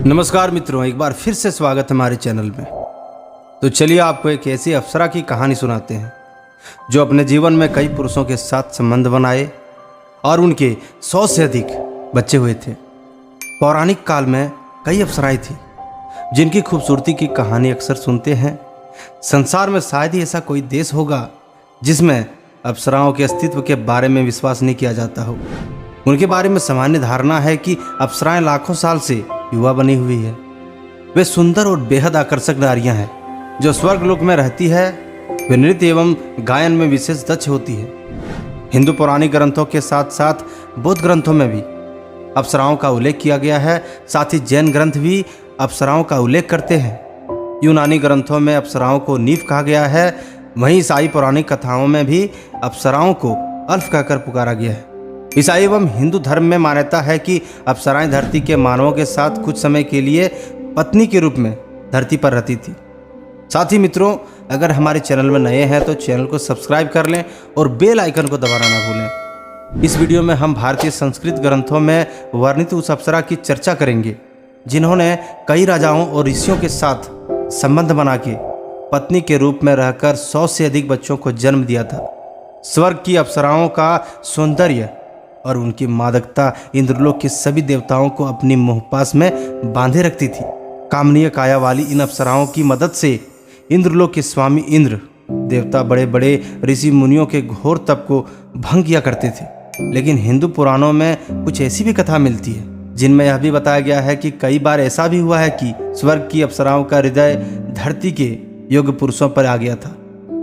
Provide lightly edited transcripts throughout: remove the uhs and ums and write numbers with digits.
नमस्कार मित्रों, एक बार फिर से स्वागत है हमारे चैनल में। तो चलिए आपको एक ऐसी अप्सरा की कहानी सुनाते हैं जो अपने जीवन में कई पुरुषों के साथ संबंध बनाए और उनके 100 से अधिक बच्चे हुए थे। पौराणिक काल में कई अप्सराएं थीं जिनकी खूबसूरती की कहानी अक्सर सुनते हैं। संसार में शायद ही ऐसा कोई देश होगा जिसमें अप्सराओं के अस्तित्व के बारे में विश्वास नहीं किया जाता हो। उनके बारे में सामान्य धारणा है कि अप्सराएं लाखों साल से युवा बनी हुई है। वे सुंदर और बेहद आकर्षक नारियां हैं जो स्वर्गलोक में रहती है। वे नृत्य एवं गायन में विशेष दक्ष होती है। हिंदू पौराणिक ग्रंथों के साथ साथ बौद्ध ग्रंथों में भी अप्सराओं का उल्लेख किया गया है। साथ ही जैन ग्रंथ भी अप्सराओं का उल्लेख करते हैं। यूनानी ग्रंथों में अप्सराओं को नीफ कहा गया है। वहीं ईसाई पौराणिक कथाओं में भी अप्सराओं को अल्फ कहकर पुकारा गया है। ईसाई एवं हिंदू धर्म में मान्यता है कि अप्सराएं धरती के मानवों के साथ कुछ समय के लिए पत्नी के रूप में धरती पर रहती थी। साथ ही मित्रों, अगर हमारे चैनल में नए हैं तो चैनल को सब्सक्राइब कर लें और बेल आइकन को दबाना ना भूलें। इस वीडियो में हम भारतीय संस्कृत ग्रंथों में वर्णित उस अप्सरा की चर्चा करेंगे जिन्होंने कई राजाओं और ऋषियों के साथ संबंध बना के पत्नी के रूप में रहकर 100 से अधिक बच्चों को जन्म दिया था। स्वर्ग की अप्सराओं का सौंदर्य और उनकी मादकता इंद्रलोक के सभी देवताओं को अपनी मोहपास में बांधे रखती थी। कामनीय काया वाली इन अप्सराओं की मदद से इंद्रलोक के स्वामी इंद्र देवता बड़े बड़े ऋषि मुनियों के घोर तप को भंग किया करते थे। लेकिन हिंदू पुराणों में कुछ ऐसी भी कथा मिलती है जिनमें यह भी बताया गया है कि कई बार ऐसा भी हुआ है कि स्वर्ग की अप्सराओं का हृदय धरती के योग्य पुरुषों पर आ गया था।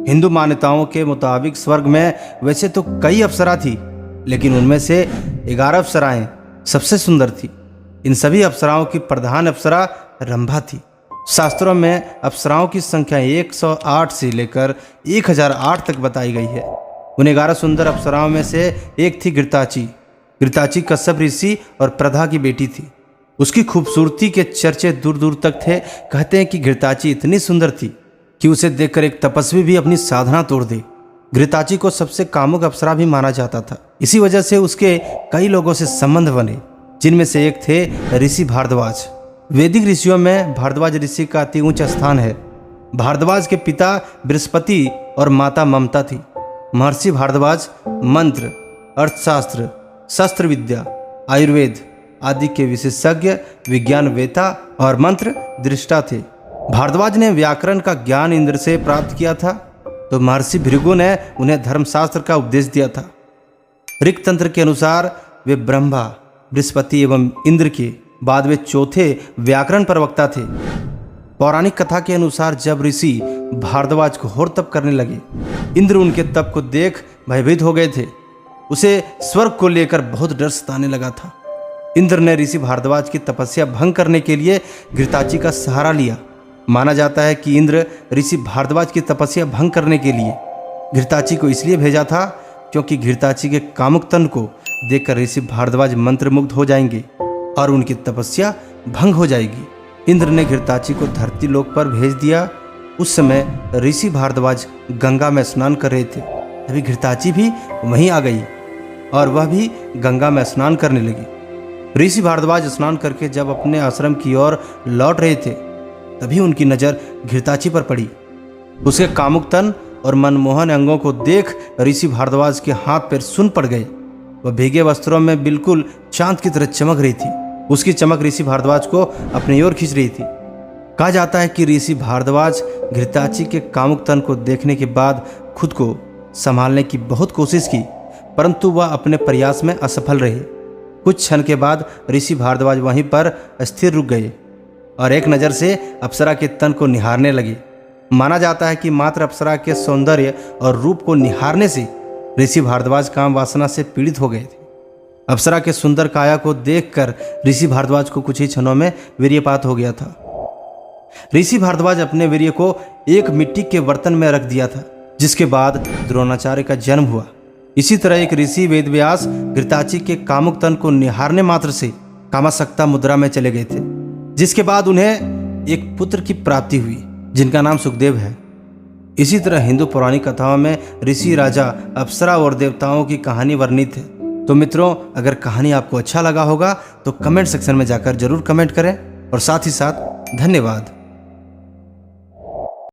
हिंदू मान्यताओं के मुताबिक स्वर्ग में वैसे तो कई अप्सरा थी, लेकिन उनमें से 11 अप्सराएं सबसे सुंदर थी। इन सभी अप्सराओं की प्रधान अप्सरा रंभा थी। शास्त्रों में अप्सराओं की संख्या 108 से लेकर 1008 तक बताई गई है। उन 11 सुंदर अप्सराओं में से एक थी घृताची। घृताची कश्यप ऋषि और प्रधा की बेटी थी। उसकी खूबसूरती के चर्चे दूर दूर तक थे। कहते हैं कि घृताची इतनी सुंदर थी कि उसे देखकर एक तपस्वी भी अपनी साधना तोड़ दे। घृताची को सबसे कामुक अप्सरा भी माना जाता था। इसी वजह से उसके कई लोगों से संबंध बने, जिनमें से एक थे ऋषि भारद्वाज। वैदिक ऋषियों में भारद्वाज ऋषि का अति ऊंचा स्थान है। भारद्वाज के पिता बृहस्पति और माता ममता थी। महर्षि भारद्वाज मंत्र, अर्थशास्त्र, शस्त्र विद्या, आयुर्वेद आदि के विशेषज्ञ, विज्ञान वेता और मंत्र दृष्टा थे। भारद्वाज ने व्याकरण का ज्ञान इंद्र से प्राप्त किया था, तो महर्षि भृगु ने उन्हें धर्मशास्त्र का उपदेश दिया था। ऋक तंत्र के अनुसार वे ब्रह्मा, बृहस्पति एवं इंद्र के बाद वे चौथे व्याकरण प्रवक्ता थे। पौराणिक कथा के अनुसार जब ऋषि भारद्वाज को घोर तप करने लगे, इंद्र उनके तप को देख भयभीत हो गए थे। उसे स्वर्ग को लेकर बहुत डर सताने लगा था। इंद्र ने ऋषि भारद्वाज की तपस्या भंग करने के लिए घृताची का सहारा लिया। माना जाता है कि इंद्र ऋषि भारद्वाज की तपस्या भंग करने के लिए घृताची को इसलिए भेजा था क्योंकि घृताची के कामुक तन को देखकर ऋषि भारद्वाज मंत्रमुग्ध हो जाएंगे और उनकी तपस्या भंग हो जाएगी। इंद्र ने घृताची को धरती लोक पर भेज दिया। उस समय ऋषि भारद्वाज गंगा में स्नान कर रहे थे। तभी घृताची भी वहीं आ गई और वह भी गंगा में स्नान करने लगी। ऋषि भारद्वाज स्नान करके जब अपने आश्रम की ओर लौट रहे थे, तभी उनकी नज़र घृताची पर पड़ी। उसके कामुक तन और मनमोहन अंगों को देख ऋषि भारद्वाज के हाथ पैर सुन पड़ गए। वह भीगे वस्त्रों में बिल्कुल चांद की तरह चमक रही थी। उसकी चमक ऋषि भारद्वाज को अपनी ओर खींच रही थी। कहा जाता है कि ऋषि भारद्वाज घृताची के कामुक तन को देखने के बाद खुद को संभालने की बहुत कोशिश की, परंतु वह अपने प्रयास में असफल रहे। कुछ क्षण के बाद ऋषि भारद्वाज वहीं पर स्थिर रुक गए और एक नज़र से अप्सरा के तन को निहारने लगे। माना जाता है कि मात्र अप्सरा के सौंदर्य और रूप को निहारने से ऋषि भारद्वाज काम वासना से पीड़ित हो गए थे। अप्सरा के सुंदर काया को देखकर ऋषि भारद्वाज को कुछ ही क्षणों में वीर्यपात हो गया था। ऋषि भारद्वाज अपने वीर्य को एक मिट्टी के बर्तन में रख दिया था, जिसके बाद द्रोणाचार्य का जन्म हुआ। इसी तरह एक ऋषि वेदव्यास घृताची के कामुक तन को निहारने मात्र से कामासक्ता मुद्रा में चले गए थे, जिसके बाद उन्हें एक पुत्र की प्राप्ति हुई जिनका नाम सुखदेव है। इसी तरह हिंदू पौराणिक कथाओं में ऋषि, राजा, अप्सरा और देवताओं की कहानी वर्णित है। तो मित्रों, अगर कहानी आपको अच्छा लगा होगा तो कमेंट सेक्शन में जाकर जरूर कमेंट करें और साथ ही साथ धन्यवाद।